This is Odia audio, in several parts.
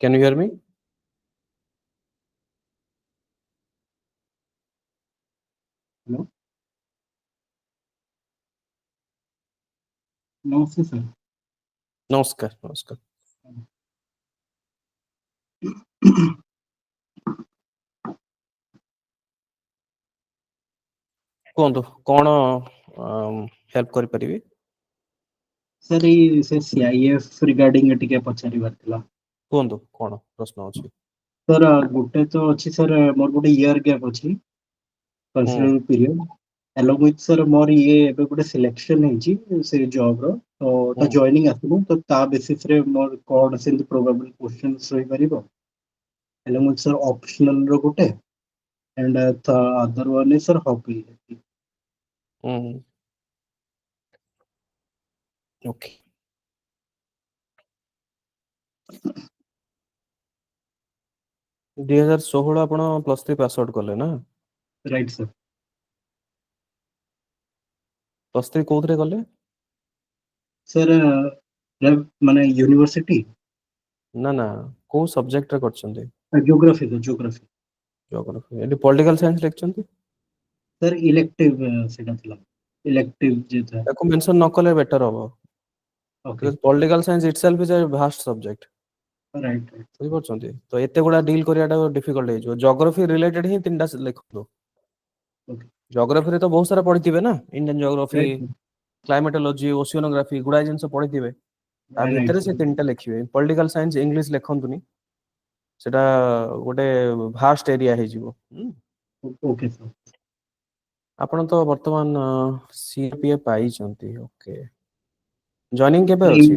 Can you hear me? Hello. नमस्ते सर. नमस्कार नमस्कार. କୁହନ୍ତୁ କ'ଣ ହେଲ୍ପ କରିପାରିବି? सर ये से CIF रिगार्डिंग ଟିକେ ପଚାରିବାର ଥିଲା. କୁହନ୍ତୁ କ'ଣ ପ୍ରଶ୍ନ ଅଛି? सर ଗୋଟେ ତ ଅଛି सर ମୋର ଗୋଟେ ଇୟର ଗ୍ୟାପ ଅଛି କନସିଡରେबल ପିରିୟड along with सर ମୋର ଇଏ ଏବେ ଗୋଟେ ସିଲେକ୍ସନ ହେଇଛି ସେ ଜବ ର ତ ତା ଜଏନିଂ ଆସିବ ତ ତା ବେସିସ ରେ ମୋର କ'ଣ ସେମିତି ପ୍ରୋବାବଲ କ୍वेଶ୍ଚନ୍स ରହିପାରିବ along with सर ऑप्शनल ର ଗୋଟେ and the other one is sir hobby. Okay. ଦୁଇ ହଜାର 16 ଆପଣ +3 ପାସ୍ ଆଉଟ୍ କଲେ ନା? Right sir. +3 କୋଉଥିରେ କଲେ? सर माने यूनिवर्सिटी ନା ନା କୋଉ ସବଜେକ୍ଟ ରେ କରିଛନ୍ତି? ज्योग्राफी तो ज्योग्राफी. ଜିଓଗ୍ରାଫି. ଏଠି ପଲିଟିକାଲ ସାଇନ୍ସ ଲେଖିଛନ୍ତି? सर इलेक्टिव सेटा थिला इलेक्टिव जे था. ତାକୁ ମେନସନ ନ କଲେ ବେଟର ହବ. Okay. Political science itself is a vast subject. Right right. ବୁଝିପାରୁଛନ୍ତି? ତ ଏତେ ଗୁଡା ଡିଲ୍ କରିବାଟା ଡିଫିକଲ୍ଟ ହେଇଯିବ. ଜିଓଗ୍ରାଫି ରିଲେଟେଡ ହିଁ ତିନିଟା ଲେଖନ୍ତୁ. ओके. ଜିଓଗ୍ରାଫିରେ ତ ବହୁତ ସାରା ପଢିଥିବେ ନା, ଇଣ୍ଡିଆନ ଜିଓଗ୍ରାଫି, राइट କ୍ଲାଇମେଟୋଲୋଜି, ଓସିଆନୋଗ୍ରାଫି, ଗୁଡାଏ ଜିନିଷ ପଢିଥିବେ. ତା राइट ଭିତରେ ସେ सर. ତିନିଟା ଲେଖିବେ. ପଲିଟିକାଲ ସାଇନ୍ସ ଇଂଲିଶ ଲେଖନ୍ତୁନି, ସେଟା ଗୋଟେ ଭାଷ୍ଟ ଏରିଆ ହେଇଯିବ. Okay sir. ଆପଣ ତ ବର୍ତ୍ତମାନ CPA ପାଇଛନ୍ତି. ଓକେ. ଜଏନିଂ କେବେ सर ଅଛି?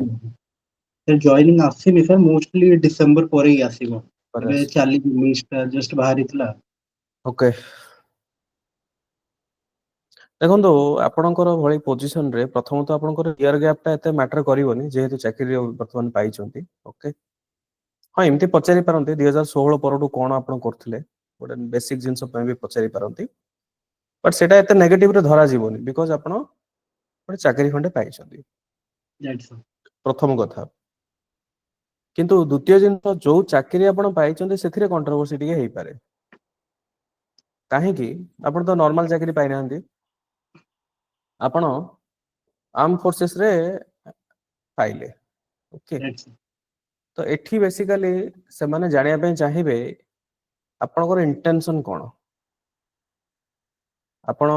सर जॉइनिंग आसीनी सर मोस्टली डिसेंबर ପରେ ହିଁ ଆସିବ. ପରେ ଏବେ ଆସିବ. ଚାଲିଛି ଲିଷ୍ଟ ଜଷ୍ଟ ବାହାରିଥିଲା. ଓକେ. ଦେଖନ୍ତୁ ଆପଣଙ୍କର ଭଳି ପୋଜିସନରେ ପ୍ରଥମତଃ ଆପଣଙ୍କର ଇୟର ଗ୍ୟାପଟା ଏତେ ମ୍ୟାଟର କରିବନି ଯେହେତୁ ଚାକିରି ବର୍ତ୍ତମାନ ପାଇଛନ୍ତି. ଓକେ. ହଁ ଏମିତି ପଚାରି ପାରନ୍ତି 2016 ପରଠୁ କ'ଣ ଆପଣ କରୁଥିଲେ, ଗୋଟେ ବେସିକ ଜିନିଷ ପାଇଁ ବି ପଚାରି ପାରନ୍ତି. ବଟ୍ ସେଟା ଏତେ ନେଗେଟିଭରେ ଧରାଯିବନି ବିକଜ ଆପଣ ଗୋଟେ ଚାକିରି ଖଣ୍ଡେ ପାଇଛନ୍ତି. ପ୍ରଥମ କଥା. କିନ୍ତୁ ଦ୍ୱିତୀୟ ଜିନିଷ, ଯୋଉ ଚାକିରି ଆପଣ ପାଇଛନ୍ତି ସେଥିରେ କଣ୍ଟ୍ରୋଭର୍ସି ଟିକେ ହେଇପାରେ. କାହିଁକି? ଆପଣ ତ ନର୍ମାଲ ଚାକିରି ପାଇନାହାନ୍ତି, ଆପଣ ଆର୍ମ ଫୋର୍ସେସରେ ପାଇଲେ. ଓକେ. ତ ଏଠି ବେସିକାଲି ସେମାନେ ଜାଣିବା ପାଇଁ ଚାହିଁବେ ଆପଣଙ୍କର ଇଣ୍ଟେନସନ କ'ଣ. ଆପଣ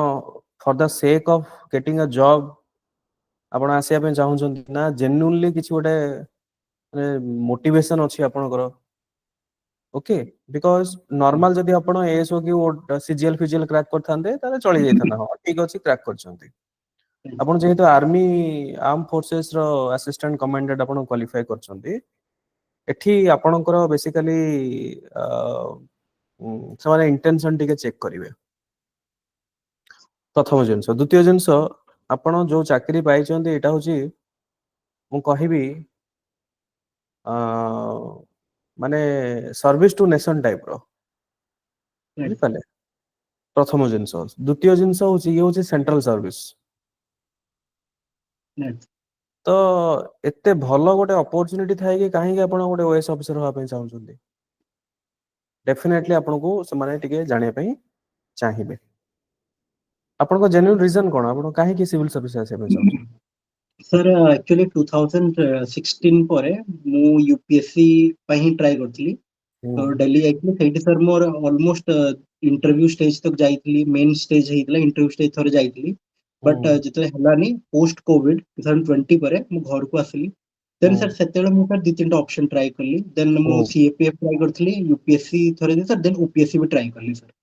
ଫର ଦ ସେକ୍ ଅଫ ଗେଟିଂ ଅ ଜବ୍ ଆପଣ ଆସିବା ପାଇଁ ଚାହୁଁଛନ୍ତି ନା ଜେନ୍ୟୁନଲି କିଛି ଗୋଟେ ମୋଟିଭେସନ ଅଛି ଆପଣଙ୍କର. ଓକେ. ବିକଜ ନର୍ମାଲ ଯଦି ଆପଣ ଏଏସଓ କି ସିଜିଏଲ ଫିଜିଏଲ କ୍ରାକ୍ କରିଥାନ୍ତେ ତାହେଲେ ଚଳି ଯାଇଥାନ୍ତା. ହଁ ଠିକ ଅଛି, କ୍ରାକ୍ କରିଛନ୍ତି. ଆପଣ ଯେହେତୁ ଆର୍ମି ଆର୍ମ ଫୋର୍ସେସ ର ଆସିଷ୍ଟାଣ୍ଟ କମାଣ୍ଡେଣ୍ଟ ଆପଣ କ୍ୱାଲିଫାଇ କରିଛନ୍ତି, ଏଠି ଆପଣଙ୍କର ବେସିକାଲି ସେମାନେ ଇଣ୍ଟେନସନ ଟିକେ ଚେକ୍ କରିବେ. ପ୍ରଥମ ଜିନିଷ. ଦ୍ୱିତୀୟ ଜିନିଷ, ଆପଣ ଯୋଉ ଚାକିରି ପାଇଛନ୍ତି ଏଇଟା ହଉଛି ମୁଁ କହିବି ମାନେ ସର୍ଭିସ ଟୁ ନେସନ ଟାଇପର. ବୁଝିପାରିଲେ? ପ୍ରଥମ ଜିନିଷ. ଦ୍ୱିତୀୟ ଜିନିଷ ହଉଛି ଇଏ ହଉଛି ସେଣ୍ଟ୍ରାଲ ସର୍ଭିସ. ତ ଏତେ ଭଲ ଗୋଟେ ଅପରଚ୍ୟୁନିଟି ଥାଇକି କାହିଁକି ଆପଣ ଗୋଟେ ଓଏସ୍ ଅଫିସର ହବା ପାଇଁ ଚାହୁଁଛନ୍ତି? ଡେଫିନେଟଲି ଆପଣଙ୍କୁ ସେମାନେ ଟିକେ ଜାଣିବା ପାଇଁ ଚାହିଁବେ. ଆପଣଙ୍କ ଜେନ୍ୟୁଇନ ରିଜନ କ'ଣ? ଆପଣ କାହିଁକି ସିଭିଲ ସର୍ଭିସ ଆସିବା ପାଇଁ ଚାହୁଁଛନ୍ତି? सर एक्चुअली 2016 ପରେ ମୁଁ यूपीएससी ପାଇଁ ହିଁ ଟ୍ରାଏ କରିଥିଲି. ତ ଦିଲ୍ଲୀ ଯାଇଥିଲି, ସେଇଠି ସर ମୋର ଅଲମୋଷ୍ଟ ଇଣ୍ଟରଭ୍ୟୁ ଷ୍ଟେଜ ତକ ଯାଇଥିଲି, ମେନ୍ ଷ୍ଟେଜ ହେଇଥିଲା, ଇଣ୍ଟରଭ୍ୟୁ ଷ୍ଟେଜ ଥରେ ଯାଇଥିଲି. ବଟ୍ ଯେତେବେଳେ ହେଲାନି ପୋଷ୍ଟ କୋଭିଡ 2020 ପରେ ମୁଁ ଘରକୁ ଆସିଲି. ଦେନ୍ ସାର୍ ସେତେବେଳେ ମୁଁ ସାର୍ 2-3ଟା ଅପସନ ଟ୍ରାଏ କଲି. ଦେନ୍ ମୁଁ CAPF ଟ୍ରାଏ କରିଥିଲି, यूपीएससी ଥରେ ଦେଲି ସାର୍, ଦେନ୍ OPSC ବି ଟ୍ରାଏ କଲି ସାର୍.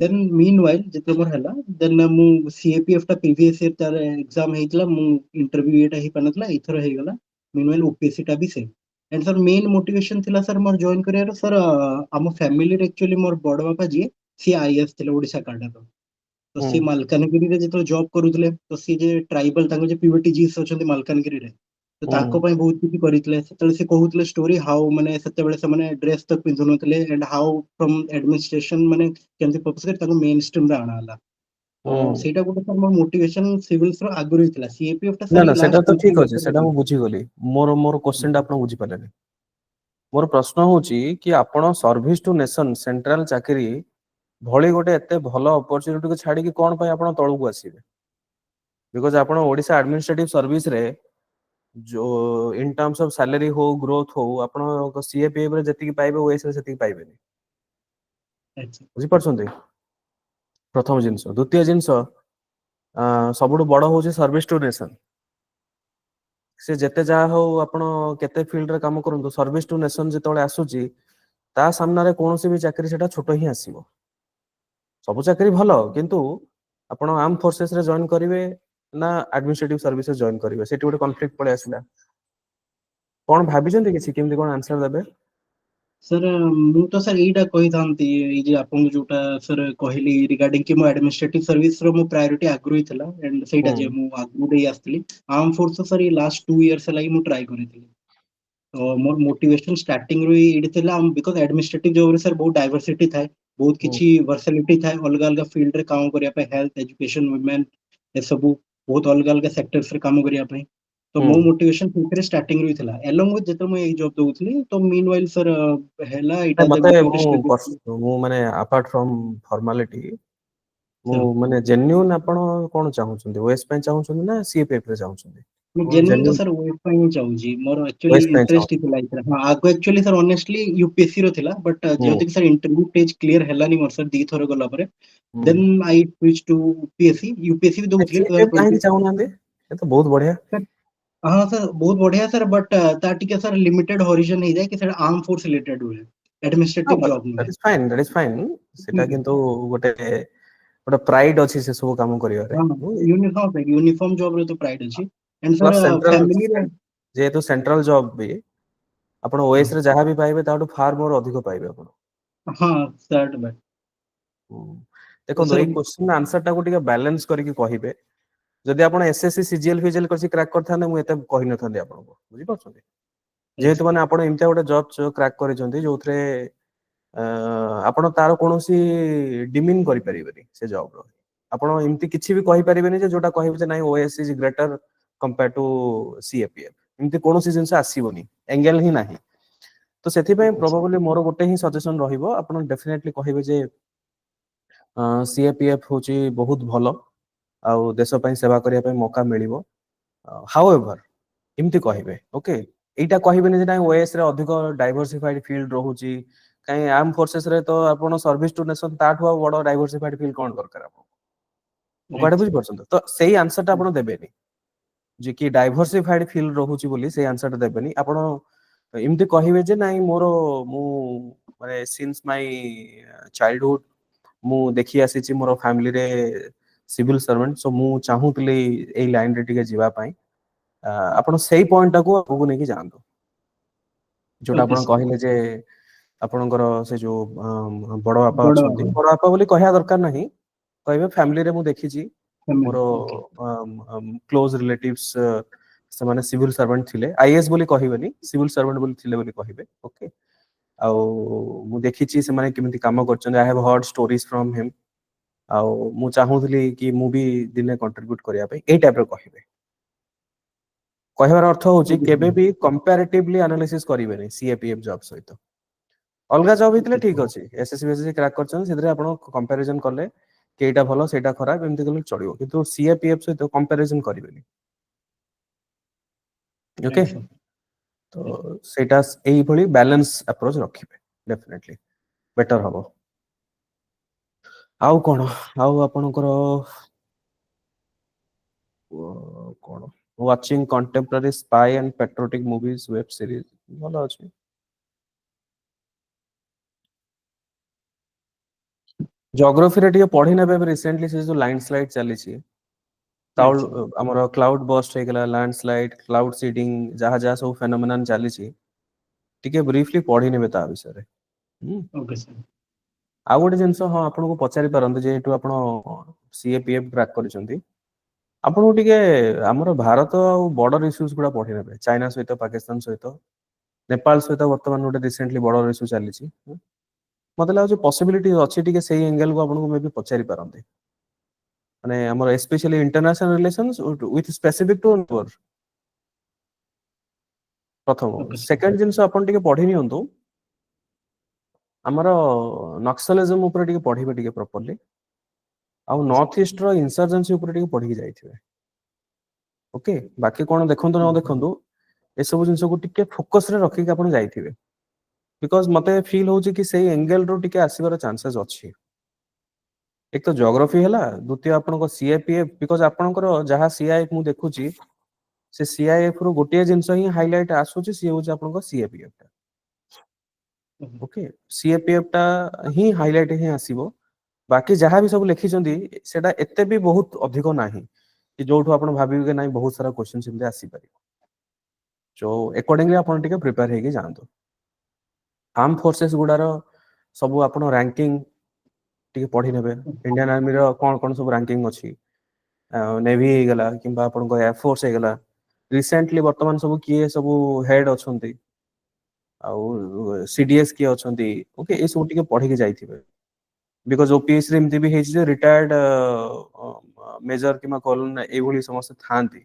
देन मीनवाइल जेते मोर हला देन मु CAPF टा प्रीवियस ईयर तार एग्जाम हेइतला मु इंटरव्यू एटा ही पनतला इथर हेगला. मीनवाइल OPSC टा भी same. And sir main motivation थिला सर मोर जॉइन करियार सर आम फैमिली रे एक्चुअली मोर बड़ बापा जी सी आईएएस थिले ओडिसा कार्ड तो सी मालकानगिरी रे जेतो जॉब करूतले तो सी जे ट्राइबल तांको जे पीवीटीजीस अछंती मालकानगिरी रे तो ताको पई बहुत किछि करितले. सेतले से कहूतले स्टोरी हाउ माने सेतेबेले से माने ड्रेस तक पिंधुनतले एंड हाउ फ्रॉम एडमिनिस्ट्रेशन माने केमति फोकस कर ताको मेन स्ट्रीम रे आनाला. तो सेटा गोटे सर मोर मोटिवेशन सिविल्स रो आगुरी थिला. CAPF टा ନା सर ନା ସେଟା लास्ट ତ 2-3 ଠିକ ଅଛି, ବର୍ष ସେଟା ମୁଁ ବୁଝିଗଲି. ମୋର କ୍ୱେଶ୍ଚନଟା ଆପଣ ବୁଝିପାରିଲେନି. ମୋର ପ୍ରଶ୍ନ ହଉଛି କି ଆପଣ ସର୍ଭିସ ଟୁ ନେସନ ସେଣ୍ଟ୍ରାଲ ଚାକିରି ଭଳି ଗୋଟେ ଏତେ ଭଲ ଅପରଚ୍ୟୁନିଟିକୁ ଛାଡିକି କଣ ପାଇଁ ଆପଣ ତଳକୁ ଆସିବେ? ବିକଜ ଆପଣ ଓଡିଶା ଆଡମିନିଷ୍ଟ୍ରେଟିଭ ସର୍ଭିସ ରେ ଯୋଉ ଇନ ଟର୍ମସ ଅଫ ସାଲାରୀ ହଉ ଗ୍ରୋଥ ହଉ ଆପଣ ସିଏପିଏଫ ରେ ଯେତିକି ପାଇବେ ଓଏସ ରେ ସେତିକି ପାଇବେନି। ଆଚ୍ଛା ବୁଝିପାରୁଛନ୍ତି? ପ୍ରଥମ ଜିନିଷ। ଦ୍ଵିତୀୟ ଜିନିଷ, ସବୁଠୁ ବଡ ହଉଛି ସର୍ଭିସ ଟୁ ନେସନ। ସେ ଯେତେ ଯାହା ହଉ ଆପଣ କେତେ ଫିଲ୍ଡରେ କାମ କରନ୍ତୁ, ସର୍ଭିସ ଟୁ ନେସନ ଯେତେବେଳେ ଆସୁଛି ତା ସାମ୍ନାରେ କୌଣସି ବି ଚାକିରି ସେଟା ଛୋଟ ହିଁ ଆସିବ। ସବୁ ଚାକିରି ଭଲ, କିନ୍ତୁ ଆପଣ ଆର୍ମ ଫୋର୍ସେସ ରେ ଜଏନ କରିବେ ନା ଆଡମିନିଷ୍ଟ୍ରେଟିଭ ସର୍ଭିସେସ ଜଏନ କରିବେ, ସେଠି ଗୋଟେ କନଫ୍ଲିକ୍ଟ ପଳେଇ ଆସିଲା। କଣ ଭାବିଛନ୍ତି କିଛି କେମିତି କଣ ଆନ୍ସର ଦେବେ? ସାର୍ ମୁଁ ତ ସାର୍ ଏଇଟା କହିଥାନ୍ତି, ଏଇ ଯେ ଆପଣଙ୍କୁ ଯୋଉଟା ସାର୍ କହିଲି ରିଗାର୍ଡିଂ କି ମୋ ଆଡମିନିଷ୍ଟ୍ରେଟିଭ ସର୍ଭିସ ର ମୋ ପ୍ରାୟୋରିଟି ଆଗରୁ ହିଁ ଥିଲା, ଏଣ୍ଡ ସେଇଟା ହୁଁ ଯେ ମୁଁ ଆଗରୁ ଦେଇ ଆସିଥିଲି। ଆର୍ମ ଫୋର୍ସ ସାର୍ ଏଇ ଲାଷ୍ଟ 2 ଇୟର୍ସ ହେଲା ହିଁ ମୁଁ ଟ୍ରାଏ କରିଥିଲି। ତ ମୋର ମୋଟିଭେସନ ଷ୍ଟାର୍ଟିଂ ରୁ ହିଁ ଏଇଠି ଥିଲା, ବିକଜ ଆଡମିନିଷ୍ଟ୍ରେଟିଭ ଜବ ରେ ସାର୍ ବହୁତ ଡାଇଭରସିଟି ଥାଏ, ବହୁତ ହୁଁ କିଛି ଭର୍ସାଲିଟି ଥାଏ, ଅଲଗା ଅଲଗା ଫିଲ୍ଡରେ କାମ କରିବା ପାଇଁ, ହେଲ୍ଥ ଏଜୁକେସନ ୱିମେନ୍ ଏସବୁ ବହୁତ ଅଲଗା ଅଲଗା ସେକ୍ଟର୍ସ ରେ କାମ କରିବା ପାଇଁ। ତ ହୁଁ। ମୋ ମୋଟିଭେସନ ସେଇଥିରେ ଷ୍ଟାର୍ଟିଂ ରୁ ହିଁ ଥିଲା, ଏଲଙ୍ଗ ୱିଥ୍ ଯେତେବେଳେ ମୁଁ ଏଇ ଜବ ଦଉଥିଲି ତ ମିନ୍ ୱାଇଲ ସାର୍ ହେଲା ନାଇଁ, ଏଇଟା ମତେ ଯେମିତି ଗୋଟେ ଷ୍ଟେବୁଲ। ମୁଁ ମାନେ ଆପାର୍ଟ ଫ୍ରମ ଫର୍ମାଲିଟି, ମୁଁ ସାର୍ ମାନେ ଜେନ୍ୟୁନ ଆପଣ କଣ ଚାହୁଁଛନ୍ତି, ଓଏସ୍ ପାଇଁ ଚାହୁଁଛନ୍ତି ନା ସିଏପିଏଫ ରେ ଚାହୁଁଛନ୍ତି? ମୁଁ ଆପଣ ଜେନ୍ୟୁଇନ ତ ଜେନ୍ୟୁନ ସାର୍ ୱେବ୍ ପାଇଁ ହିଁ ଚାହୁଁଛି, ମୋର ଆକ୍ଚୁଆଲି ଓଏସ୍ ପାଇଁ ଇଣ୍ଟରେଷ୍ଟ ହିଁ ଚାହୁଁଛନ୍ତି? ଥିଲା ଏଇଥିରେ। ହଁ ଆଗ ଆକ୍ଚୁଆଲି ସାର୍ ଅନେଷ୍ଟଲି ୟୁପିଏସସି ର ଥିଲା, ବଟ୍ ହୁଁ ଯେହେତୁ କି ସାର୍ ଇଣ୍ଟରଭ୍ୟୁ ଷ୍ଟେଜ କ୍ଲିୟର ହେଲାନି ମୋର ସାର୍ 2 ଥର ଗଲା ପରେ, ହୁଁ। Then I switch to UPSC. UPSC ବି ଦଉଥିଲି ସିଏପିଏଫ କାହିଁକି 2020। ଚାହୁଁନାହାନ୍ତି? ଏ ତ ବହୁତ ବଢିଆ। ହଁ ସାର୍ ବହୁତ ବଢିଆ ସାର୍, ବଟ୍ ତା ଟିକେ ସାର୍ ଲିମିଟେଡ ହରିଜନ ହେଇଯାଏ କି ସେଟା ଆର୍ମ ଫୋର୍ସ ରିଲେଟେଡ ହୁଏ, ଆଡମିନିଷ୍ଟ୍ରେଟିଭ ଜବ ନୁହେଁ। That is fine. ସେଟା କିନ୍ତୁ ଗୋଟେ ଗୋଟେ ପ୍ରାଇଡ ଅଛି ସେ ସବୁ କାମ କରିବାରେ। ହଁ ୟୁନିଫର୍ମ ଜବ ରେ ତ ପ୍ରାଇଡ ଅଛି, ଏଣ୍ଡ ପ୍ଲସ ସାର୍ ସେଣ୍ଟ୍ରାଲ, ଫ୍ୟାମିଲିରେ। ଯେହେତୁ ସେଣ୍ଟ୍ରାଲ ଜବ ବି, ଆପଣ ହଁ ଓଏସ ରେ ଯାହା ବି ପାଇବେ ତାଠୁ ଫାର ମୋର ଅଧିକ ପାଇବେ ଆପଣ। ହଁ ସାର୍ଟ ବ୍ୟାଟ ହୁଁ। ଦେଖନ୍ତୁ ସାର୍। ଏଇ କୋଶ୍ଚିନ୍ ଆନ୍ସର ଟାକୁ ଟିକେ ବାଲାନ୍ସ କରିକି କହିବେ। ଯଦି ଆପଣ ଏସଏସସି ସିଜିଏଲ ଫିଜିଏଲ କରି କ୍ରାକ୍ କରିଥାନ୍ତେ, ମୁଁ ଏତେ କହିନଥାନ୍ତି ଆପଣଙ୍କୁ। ବୁଝିପାରୁଛନ୍ତି? ଯେହେତୁ ମାନେ ଆପଣ ଏମିତିଆ ଗୋଟେ ଜବ କ୍ରାକ୍ କରିଛନ୍ତି ଯୋଉଥିରେ ଆପଣ ତାର କୌଣସି ଡିମିନ୍ କରିପାରିବେନି ସେ ଜବ ର। ଆପଣ ଏମିତି କିଛି ବି କହିପାରିବେନି ଯେ ଯୋଉଟା କହିବେ ଯେ ନାଇଁ OS is greater compare to CAPF, ଏମିତି କୌଣସି ଜିନିଷ ଆସିବନି, ଏଙ୍ଗେଲ ହିଁ ନାହିଁ। ତ ସେଥିପାଇଁ ଠିକ ଅଛି ପ୍ରୋବାବଲି ମୋର ଗୋଟେ ହିଁ ସଜେସନ ରହିବ, ଆପଣ ଡେଫିନେଟଲି କହିବେ ଯେ ସିଏପିଏଫ ହଉଛି ବହୁତ ଭଲ, ଆଉ ଦେଶ ପାଇଁ ସେବା କରିବା ପାଇଁ ମୌକା ମିଳିବ। ହାଉ ଏଭର ଏମିତି କହିବେ, ଓକେ। ଏଇଟା କହିବେନି ଯେ ନାଇଁ ଓଏସ ରେ ଅଧିକ ଡାଇଭରସିଫାଇଡ ଫିଲ୍ଡ ରହୁଛି। କାହିଁ ଆର୍ମ ଫୋର୍ସେସ ରେ ତ ଆପଣ ସର୍ଭିସ ଟୁ ନେସନ, ତାଠୁ ଆଉ ବଡ ଡାଇଭରସିଫାଇଡ ଫିଲ୍ଡ କଣ ଦରକାର ଆପଣଙ୍କୁ? ମୋ କଥାଟା ଆଚ୍ଛା ବୁଝିପାରୁଛନ୍ତି? ତ ସେଇ ଆନ୍ସର ଟା ଆପଣ ଦେବେନି। ଯେ କି ଡାଇଭରସିଫାଇଡ ଫିଲ୍ଡ ରହୁଛି ବୋଲି ସେଇ ଆନ୍ସର ଟା ଦେବେନି। ଆପଣ ଏମିତି କହିବେ ଯେ ନାଇଁ ମୋର, ମୁଁ ମାନେ ସିନ୍ସ ମାଇ ଚାଇଲ୍ଡହୁଡ ମୁଁ ଦେଖି ଆସିଛି ମୋର ଫ୍ୟାମିଲିରେ ସିଭିଲ ସର୍ଭାଣ୍ଟ, ସୋ ମୁଁ ଚାହୁଁଥିଲି ଏଇ ଲାଇନ ରେ ଟିକେ ଯିବା ପାଇଁ। ଆପଣ ସେଇ ପଏଣ୍ଟ ଟାକୁ ଆଗକୁ ନେଇକି ଯାଆନ୍ତୁ। ଯୋଉଟା ଓକେ ଆପଣ ସାର୍। କହିଲେ ଯେ ଆପଣଙ୍କର ସେ ଯୋଉ ବଡ ବାପା ଅଛନ୍ତି, ବଡ ବାପା ବୋଲି କହିବା ଦରକାର ନାହିଁ, କହିବେ ଫ୍ୟାମିଲିରେ ମୁଁ ଦେଖିଛି ମୋର ଫ୍ୟାମିଲି ଓକେ କ୍ଲୋଜ ରିଲେଟିଭସ ସେମାନେ ସିଭିଲ ସର୍ଭାଣ୍ଟ ଥିଲେ, ଆଇଏସ୍ ବୋଲି କହିବେନି, ସିଭିଲ ସର୍ଭାଣ୍ଟ ବୋଲି ଥିଲେ ବୋଲି କହିବେ, ଓକେ। ଆଉ ମୁଁ ଦେଖିଛି ସେମାନେ କେମିତି କାମ କରୁଛନ୍ତି, I have heard stories from him. ଆଉ ମୁଁ ଚାହୁଁଥିଲି କି ମୁଁ ବି ଦିନେ କଣ୍ଟ୍ରିବ୍ୟୁଟ କରିବା ପାଇଁ, ଏଇ ଟାଇପର କହିବେ। କହିବାର ଅର୍ଥ ହଉଛି ଓକେ କେବେ ସାର୍ ବି କମ୍ପାରିଟିଭଲି ଆନାଲିସିସ୍ କରିବେନି ସିଏପିଏଫ ଜବ ସହିତ। ଅଲଗା ଜବ୍ ହେଇଥିଲେ ଓକେ ଠିକ ଅଛି, ଏସଏସସି ଫେସଏସସି କ୍ରାକ୍ କରିଛନ୍ତି, ସେଥିରେ ଆପଣ କମ୍ପାରିଜନ କଲେ କି ଏଇଟା ଭଲ ସେଇଟା ଖରାପ ଏମିତି କଲେ ଚଳିବ, କିନ୍ତୁ ସିଏପିଏଫ ସହିତ କମ୍ପାରିଜନ କରିବେନି। ଓକେ। Right sir. ତ ସେଇଟା ଏଇଭଳି ବାଲାନ୍ସ ଆପ୍ରୋଚ ରଖିବେ, ଡେଫିନେଟଲି ବେଟର ହବ। ଆଉ କଣ, ଆଉ ଆପଣଙ୍କର କଣ watching contemporary spy and patriotic movies web series, ଭଲ ଅଛି। ଜୋଗ୍ରାଫିରେ ଟିକେ ପଢି ନେବେ, ଏବେ ରିସେଣ୍ଟଲି ସେ ଯୋଉ ଲାଇନ ସ୍ଲାଇଡ ଚାଲିଛି, ରାଇଟ୍ ସାର୍। ଆମର କ୍ଲାଉଡ ବଷ୍ଟ ହେଇଗଲା, ଲ୍ୟାଣ୍ଡ ସ୍ଲାଇଡ, କ୍ଲାଉଡ ସିଡିଙ୍ଗ, ଯାହା ଯାହା ସବୁ ଫେନୋମେନନ ଚାଲିଛି ଟିକେ ବ୍ରିଫଲି ପଢି ନେବେ ତା ବିଷୟରେ। ହୁଁ। Okay sir. ଆଉ ଗୋଟେ ଜିନିଷ, ହଁ ଆପଣଙ୍କୁ ପଚାରି ପାରନ୍ତି, ଯେହେତୁ ଆପଣ ସିଏପିଏଫ କ୍ରାକ୍ କରିଛନ୍ତି, ଆପଣଙ୍କୁ ଟିକେ ଆମର ଭାରତ ଆଉ ବର୍ଡର ଇସୁଜ ଗୁଡା ପଢି ନେବେ, ଚାଇନା ସହିତ, ପାକିସ୍ତାନ ସହିତ, ନେପାଳ ସହିତ ବର୍ତ୍ତମାନ ଗୋଟେ ରିସେଣ୍ଟଲି ବର୍ଡର ଇସ୍ୟୁ ଚାଲିଛି। ମତେ ଲାଗୁଛି ପସିବିଲିଟି ଅଛି ଟିକେ ସେଇ ଏଙ୍ଗେଲକୁ ଆପଣଙ୍କୁ ମେ ବି ପଚାରି ପାରନ୍ତି। ମାନେ ଆମର especially international relations with specific to ପ୍ରଥମ Okay, sir. ସେକେଣ୍ଡ ଜିନିଷ ଆପଣ ଟିକେ ପଢି ନିଅନ୍ତୁ ଆମର ନକ୍ସଲିଜମ ଉପରେ ଟିକେ ପଢିବେ ଟିକେ ପ୍ରପରଲି ଆଉ ନର୍ଥ ଇଷ୍ଟ ର ଇନସର୍ଜେନ୍ସି ଉପରେ ଟିକେ ପଢିକି ଯାଇଥିବେ ଓକେ ବାକି କଣ ଦେଖନ୍ତୁ ନ ଦେଖନ୍ତୁ ଏସବୁ ଜିନିଷକୁ ଟିକେ ଫୋକସ ରେ ରଖିକି ଆପଣ ଯାଇଥିବେ ବିକଜ ମତେ ଫିଲ୍ ହଉଛି କି ସେଇ ଏଙ୍ଗେଲ ରୁ ଟିକେ ଆସିବାର ଚାନ୍ସେସ୍ ଅଛି ଏକ ତ ଜୋଗ୍ରାଫି ହେଲା ଦ୍ୱିତୀୟ ଆପଣଙ୍କ ସିଏପିଏଫ ବିକଜ ଆପଣଙ୍କର ଯାହା ସିଆଇଏଫ ମୁଁ ଦେଖୁଛି ସେ ସିଆଇଏଫ ରୁ ଗୋଟିଏ ଜିନିଷ ହିଁ ହାଇଲାଇଟ୍ ଆସୁଛି ସିଏ ହଉଛି ଆପଣଙ୍କ ସିଏପିଏଫ ଟା ଓକେ ସିଏପିଏଫ ଟା ହିଁ ହାଇଲାଇଟ୍ ହିଁ ଆସିବ ବାକି ଯାହା ବି ସବୁ ଲେଖିଛନ୍ତି ସେଟା ଏତେ ବି ବହୁତ ଅଧିକ ନାହିଁ କି ଯୋଉଠୁ ଆପଣ ଭାବିବେ କି ନାଇଁ ବହୁତ ସାରା କ୍ୱେଶ୍ଚନ ସେମିତି ଆସିପାରିବ ସୋ ଏକର୍ଡିଂଲି ଆପଣ ଟିକେ ପ୍ରିପେୟାର ହେଇକି ଯାଆନ୍ତୁ ଆର୍ମ ଫୋର୍ସେସ ଗୁଡାର ସବୁ ଆପଣ ରାଙ୍କିଙ୍ଗ ଟିକେ ପଢି ନେବେ ଇଣ୍ଡିଆନ ଆର୍ମିର କଣ କଣ ସବୁ ରାଙ୍କିଙ୍ଗ ଅଛି ନେଭି ହେଇଗଲା କିମ୍ବା ଆପଣଙ୍କ ଏୟାରଫୋର୍ସ ହେଇଗଲା ରିସେଣ୍ଟଲି ବର୍ତ୍ତମାନ ସବୁ କିଏ ସବୁ ହେଡ୍ ଅଛନ୍ତି ଆଉ ସିଡିଏସ୍ କିଏ ଅଛନ୍ତି ଓକେ ଏ ସବୁ ଟିକେ ପଢିକି ଯାଇଥିବେ ବିକଜ ଓପିଏସ୍ ରେ ଏମିତି ବି ହେଇଛି ଯେ ରିଟାୟାର୍ଡ ମେଜର କିମ୍ବା କଲୋନ ଏଇଭଳି ସମସ୍ତେ ଥାଆନ୍ତି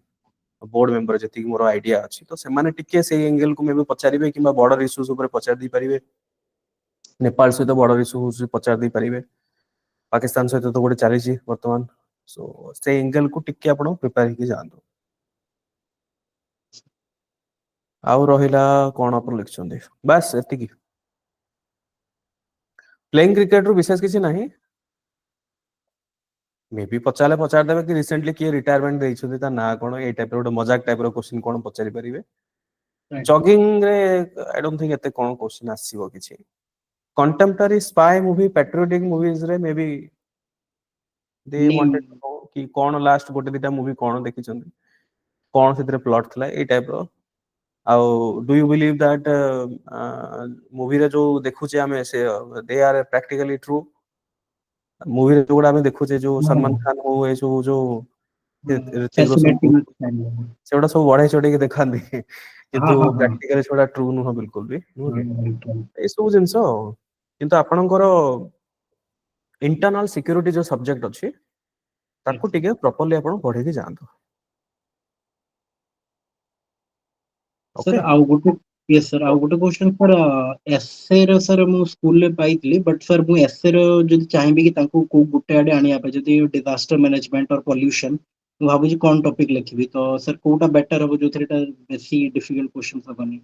ବୋର୍ଡ ମେମ୍ବର ଯେତିକି ମୋର ଆଇଡିଆ ଅଛି ତ ସେମାନେ ଟିକେ ସେଇ ଏଙ୍ଗେଲକୁ ମେ ବି ପଚାରିବେ କିମ୍ବା ବର୍ଡର ଇସ୍ୟୁଜ ଉପରେ ପଚାରି ଦେଇ ପାରିବେ ନେପାଳ ସହିତ ବର୍ଡର ଇସ୍ୟୁ ପଚାରି ଦେଇ ପାରିବେ ପାକିସ୍ତାନ ସହିତ ତ ଗୋଟେ ଚାଲିଛି ବର୍ତ୍ତମାନ ସୋ ସେଇ ଏଙ୍ଗେଲକୁ ଟିକେ ଆପଣ ପ୍ରିପେୟାର ହେଇକି ଯାଆନ୍ତୁ ଆଉ ରହିଲା କଣ ଆପଣ ଲେଖିଛନ୍ତି ବାସ୍ ଏତିକି ପ୍ଲେଇଂ କ୍ରିକେଟ ରୁ ବିଶେଷ କିଛି ନାହିଁ ମେ ବି ପଚାରିଲେ ପଚାରିଦେବେ କି ରିସେଣ୍ଟଲି କିଏ ରିଟାୟାରମେଣ୍ଟ ଦେଇଛନ୍ତି ତା ନା କଣ ଏଇ ଟାଇପର ଗୋଟେ ମଜାକ ଟାଇପର କ୍ୱେଶ୍ଚିନ କଣ ପଚାରି ପାରିବେ Right. ଜଗିଂ ରେ ଆଇ ଡୋଣ୍ଟ ଥିଙ୍କ ଏତେ କଣ କ୍ୱେଶ୍ଚିନ ଆସିବ କିଛି କଣ୍ଟେମ୍ପରାରୀ ସ୍ପାଏ ମୁଭି ପାଟ୍ରିଅଟିକ ମୁଭିଜ ରେ ମେ ବି ଦେ Name. ୱାଣ୍ଟେଡ ଟୁ ନୋ କି କଣ ଲାଷ୍ଟ ଗୋଟେ ଦିଟା ମୁଭି କଣ ଦେଖିଛନ୍ତି କଣ ସେଥିରେ ପ୍ଲଟ ଥିଲା ଏଇ ଟାଇପର ଆଉ ଡୁ ୟୁ ବିଲିଭ ଦ୍ୟାଟ ମୁଭିରେ ଯୋଉ ଦେଖୁଛେ ଆମେ ସେ ଦେ ଆର୍ ପ୍ରାକ୍ଟିକାଲି ଟ୍ରୁ ମୁଭିରେ ଯୋଉଗୁଡା ଆମେ ଦେଖୁଛେ ଯୋଉ ସଲମାନ ଖାନ ହଉ ଏ ସବୁ ଯୋଉ ଋତିକ ରୋଶନ ହଉ Fascinating. ସେଗୁଡା ସବୁ ବଢେଇ ଚଢେଇକି ଦେଖାନ୍ତି हाँ କିନ୍ତୁ हाँ हाँ ପ୍ରାକ୍ଟିକାଲି ସେଗୁଡା ଟ୍ରୁ ନୁହଁ ବିଲକୁଲ ବି ନୁହଁ କି right. ଏସବୁ ଜିନିଷ ଆଉ କିନ୍ତୁ ଆପଣଙ୍କର ଇଣ୍ଟରନାଲ ସିକ୍ୟୁରିଟି ଯୋଉ ସବଜେକ୍ଟ ଅଛି ତାକୁ ଟିକେ ପ୍ରପରଲି ଆପଣ ପଢିକି ଯାଆନ୍ତୁ Sir, ଓକେ ଆଉ ଗୋଟେ yes sir ଆଉ ଗୋଟେ question sir essay ର sir ମୁଁ school ରେ ପାଇଥିଲି but sir ମୁଁ essay ର ଯଦି ଚାହିଁବି କି ତାଙ୍କୁ କୋଉ ଗୋଟେ ଆଡେ ଆଣିବା ପାଇଁ ଯଦି disaster management or pollution ମୁଁ ଭାବୁଛି କଣ topic ଲେଖିବି ତ sir କୋଉଟା better ହବ ଯୋଉଥିରେ ଏଟା ବେଶୀ difficult questions ହବନି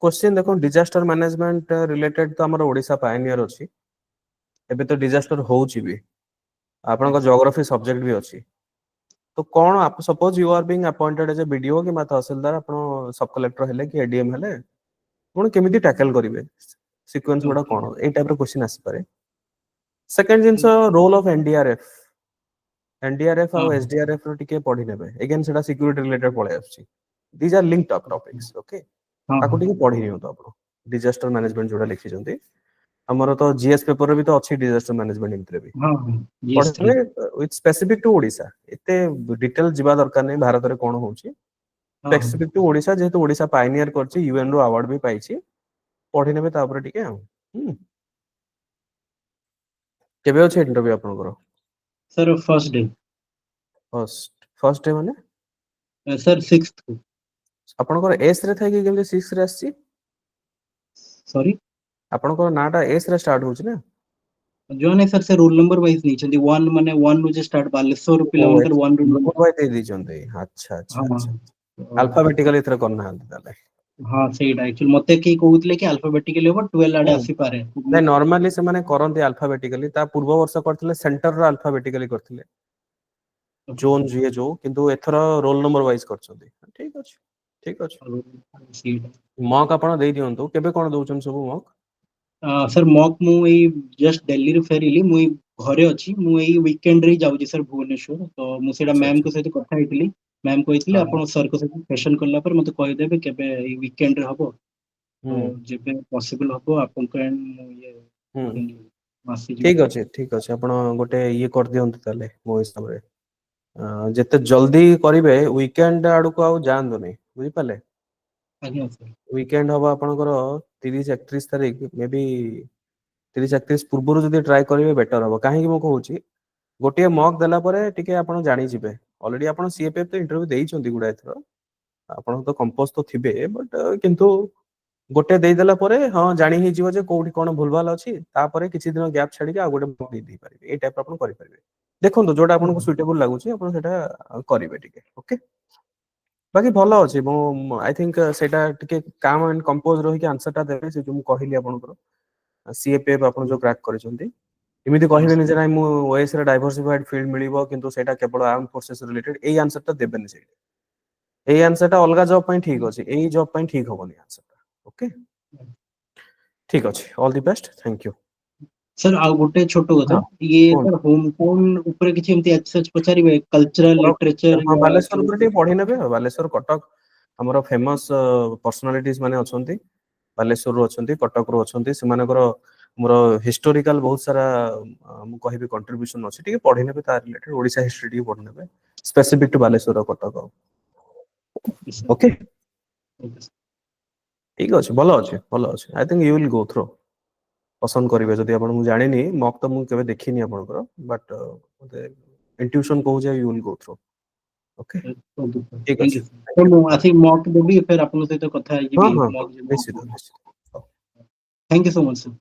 କୋଶ୍ଚିନ୍ ଦେଖନ୍ତୁ ଡିଜାଷ୍ଟର ମ୍ୟାନେଜମେଣ୍ଟ ରିଲେଟେଡ ତ ଆମର ଓଡିଶା ପାଇନିୟର ଅଛି ଏବେ ତ ଡିଜାଷ୍ଟର ହଉଛି ବି ଆପଣଙ୍କ ଜିଓଗ୍ରାଫି ସବଜେକ୍ଟ ବି ଅଛି ତ କଣ suppose you are being appointed as a BDO କିମ୍ବା ତହସିଲଦାର ଆପଣ ସବ କଲେକ୍ଟର ହେଲେ କି ଏଡିଏମ ହେଲେ ଆପଣ କେମିତି ଟ୍ୟାକଲ କରିବେ ସିକ୍ୱେନ୍ସ ଗୁଡା okay କଣ ଏଇ ଟାଇପର କ୍ୱେଶ୍ଚିନ୍ ଆସିପାରେ ସେକେଣ୍ଡ ଜିନିଷ ରୋଲ ଅଫ ଏନଡିଆରଏଫ ଆଉ ହଁ ଏସଡିଆରଏଫ ର ଟିକେ ପଢି ନେବେ ଏଗେନ ସେଟା ସିକ୍ୟୁରିଟି ରିଲେଟେଡ ପଳେଇ ଆସୁଛି ଦିଜ ଆର୍ ଲିଙ୍କଡ ଟପିକ୍ସ ଓକେ ହଁ ତାକୁ ଟିକେ ପଢି ନିଅନ୍ତୁ ଆପଣ ଡିଜାଷ୍ଟର ମ୍ୟାନେଜମେଣ୍ଟ ଯୋଉଟା ଲେଖିଛନ୍ତି ଆମର ତ ଜିଏସ୍ ପେପରରେ ବି ତ ଅଛି ଡିଜାଷ୍ଟର ମ୍ୟାନେଜମେଣ୍ଟ ଏମିତିରେ ବି ହଁ ହଁ GS3 ପଢିଲେ ୱିଥ୍ ସ୍ପେସିଫିକ ଟୁ ଓଡିଶା ଏତେ ଡିଟେଲ ଯିବା ଦରକାର ନାହିଁ ଭାରତରେ କଣ ହଉଛି ହଁ ହଁ ସ୍ପେସିଫିକ ଟୁ ଓଡିଶା ଯେହେତୁ ଓଡିଶା ପାଇନିୟର କରିଛି ୟୁଏନ ରୁ ଆୱାର୍ଡ ବି ପାଇଛି ପଢି ନେବେ ତାପରେ ଟିକେ ଆଉ କେବେ ଅଛି ଇଣ୍ଟରଭ୍ୟୁ ଆପଣଙ୍କର sir first day first day ମାନେ sir 6th କୁ ଆପଣଙ୍କର ଏସ୍ ରେ ଥାଇକି କେମିତି ସିକ୍ସ ରେ ଆସିଛି sorry ଆପଣଙ୍କର ନାଁଟା ଏସ୍ ରେ ଷ୍ଟାର୍ଟ ହଉଛି ନା ଯୋଉମାନେ sir ସେ ରୋଲ ନମ୍ବର ୱାଇଜ ନେଇଛନ୍ତି ୱାନ୍ ମାନେ ୱାନ୍ ରୁ ଯେ ଷ୍ଟାର୍ଟ ବାଲେଶ୍ୱର ଓ ପିଲାମାନଙ୍କର ୱାନ୍ ରୁ ନମ୍ବର ୱାଇଜ ଦେଇ ଦେଇଛନ୍ତି ଆଚ୍ଛା ଆଚ୍ଛା ହଁ ଆଚ୍ଛା ତ ଆଲଫାବେଟିକାଲି ଏଥର କରିନାହାନ୍ତି ତାହେଲେ ହଁ ସେଇଟା actually ମତେ କେହି କହୁଥିଲେ କି ଆଲଫାବେଟିକାଲି ହବ 12 ଆଡେ ହୁଁ ଆସିପାରେ ନାଇଁ ନର୍ମାଲି ସେମାନେ କରନ୍ତି ଆଲଫାବେଟିକାଲି ତା ପୂର୍ବ ବର୍ଷ କରିଥିଲେ ସେଣ୍ଟର ଆଲଫାବେଟିକାଲି କରିଥିଲେ ଜୋନ୍ ଯିଏ ଯୋଉ କିନ୍ତୁ ଏଥର ରୋଲ ନମ୍ବର ୱାଇଜ କରିଛନ୍ତି ଠିକ ଅଛି ଠିକ ଅଛି ସେଇଟା ମକ୍ ଆପଣ ଦେଇ ଦିଅନ୍ତୁ କେବେ କଣ ଦଉଛନ୍ତି ସବୁ ମକ୍ ସାର୍ ମକ୍ ମୁଁ ଏଇ ଜଷ୍ଟ ଦିଲ୍ଲୀରୁ ଫେରିଲି ମୁଁ ଏଇ ଘରେ ଅଛି ମୁଁ ଏଇ ୱିକେଣ୍ଡ ରେ ହିଁ ଯାଉଛି ସାର୍ ଭୁବନେଶ୍ୱର ତ ମୁଁ ସେଇଟା ଆଚ୍ଛା ଆଚ୍ଛା ମ୍ୟାମଙ୍କ ସହିତ କଥା ହେଇଥିଲି ମ୍ୟାମ କହିଥିଲେ ହଁ ହଁ ଆପଣ ସାରଙ୍କ ସହିତ ସେସନ କଲା ପରେ ମତେ କହିଦେବେ କେବେ ଏଇ ୱିକେଣ୍ଡ ରେ ହବ ହୁଁ ତ ଯେବେ ପସିବଲ ହବ ଆପଣଙ୍କ ଏଣ୍ଡ ମୁଁ ଇଏ ହୁଁ ଆସିଯିବି ଠିକ ଅଛି ଆପଣ ଗୋଟେ ଇଏ କରିଦିଅନ୍ତୁ ତାହେଲେ ମୋ ହିସାବରେ ଯେତେ ଜଲଦି କରିବେ ୱିକେଣ୍ଡ ଆଡକୁ ଆଉ ଯାଆନ୍ତୁନି ବୁଝିପାରିଲେ ଆଜ୍ଞା ସାର୍ ୱିକେଣ୍ଡ ହବ ଆପଣଙ୍କର 30 31 ତାରିଖ ମେ ବି 30 31 ପୂର୍ବରୁ ଯଦି ଟ୍ରାଏ କରିବେ ବେଟର ହବ କାହିଁକି ମୁଁ କହୁଛି ଗୋଟିଏ ମକ୍ ଦେଲା ପରେ ଟିକେ ଆପଣ ଜାଣିଯିବେ ଅଲରେଡି ଆପଣ ସିଏପିଏଫ ତ ଇଣ୍ଟରଭ୍ୟୁ ଦେଇଛନ୍ତି ଗୁଡାଏ ଥର ଆପଣ ତ କମ୍ପୋଜ ତ ଥିବେ ବଟ୍ କିନ୍ତୁ ଗୋଟେ ଦେଇଦେଲା ପରେ ହଁ ଜାଣି ହେଇଯିବ ଯେ କୋଉଠି କଣ ଭୁଲଭାଲ ଅଛି, ତାପରେ କିଛି ଦିନ ଗ୍ୟାପ୍ ଛାଡିକି ଆଉ ଗୋଟେ ଦେଇପାରିବେ, ଏଇ ଟାଇପ ଆପଣ କରିପାରିବେ। ଦେଖନ୍ତୁ ଯୋଉଟା ଆପଣଙ୍କୁ ସୁଇଟେବୁଲ ଲାଗୁଛି ଆପଣ ସେଟା କରିବେ ଟିକେ। ଓକେ, ବାକି ଭଲ ଅଛି। ମୁଁ ଆଇ ଥିଙ୍କ ସେଇଟା ଟିକେ କାମ ଆଣ୍ଡ କମ୍ପୋଜ ରହିକି ଆନ୍ସର ଟା ଦେବେ, ସେ ଯୋଉ ମୁଁ କହିଲି ଆପଣଙ୍କର ସିଏପିଏଫ୍ ଆପଣ ଯୋଉ କ୍ରାକ୍ କରିଛନ୍ତି। ଏମିତି କହିବେନି ଯେ ନାଇଁ ମୁଁ ଓଏସ୍ ରେ ଡାଇଭରସିଫାଇଡ୍ ଫିଲ୍ଡ ମିଳିବ କିନ୍ତୁ ସେଇଟା କେବଳ ଆର୍ମ ଫୋର୍ସେସ ରିଲେଟେଡ୍, ଏଇ ଆନ୍ସର ଟା ଦେବେନି। ସେଇଟା ଏଇ ଆନ୍ସର ଟା ଅଲଗା ଜବ୍ ପାଇଁ ଠିକ ଅଛି, ଏଇ ଜବ୍ ପାଇଁ ଠିକ ହବନି ଆନ୍ସର ଟା। ଓକେ, ଠିକ ଅଛି, all the best, thank you. Sir ଆଉ ଗୋଟେ ଛୋଟ କଥା, ହଁ ଇଏ କୁହନ୍ତୁ। ସାର୍ ହୋମ ଟାଉନ୍ ଉପରେ କିଛି ଏମିତି ଏକ୍ସେସ୍ ପଚାରିବେ, କଲଚରାଲ ଲିଟରେଚର ହଁ ୟା ବାଲେଶ୍ୱର ଯୋଉ ଉପରେ ଟିକେ ପଢି ନେବେ ଆଉ। ବାଲେଶ୍ୱର କଟକ ଆମର ଫେମସ ପର୍ସନାଲିଟିଜ ମାନେ ଅଛନ୍ତି, ବାଲେଶ୍ୱରରୁ ଅଛନ୍ତି, କଟକରୁ ଅଛନ୍ତି, ସେମାନଙ୍କର ମୋର ହିଷ୍ଟୋରିକାଲ ବହୁତ ସାରା ମୁଁ କହିବି କଣ୍ଟ୍ରିବ୍ୟୁସନ ଅଛି, ଟିକେ ପଢି ନେବେ ତା ରିଲେଟେଡ୍। ଓଡିଶା ହିଷ୍ଟ୍ରି ଟିକେ ପଢି ନେବେ, specific to Baleswar Cuttack. Okay, ଠିକ ଅଛି, ଭଲ ଅଛି, ଭଲ ଅଛି। I think you will go through, ପସନ୍ଦ କରିବେ ଯଦି ଆପଣ। ମୁଁ ଜାଣିନି, ମକ୍ ତ ମୁଁ କେବେ ଦେଖିନି ଆପଣଙ୍କର, ବଟ୍ ମତେ ଇଣ୍ଟୁଇସନ କହୁଛି you will go through. Okay, ଠିକ ଥ୍ୟାଙ୍କ ଅଛି, ୟୁ। Thank you. ମୁଁ ଆସିକି ମକ୍ ଦେବି, ଫେର ଆପଣଙ୍କ ସହିତ କଥା ହଁ ହେଇଯିବି ହଁ ହଁ ମକ୍। ନିଶ୍ଚିତ ନିଶ୍ଚିତ। Thank you so much sir.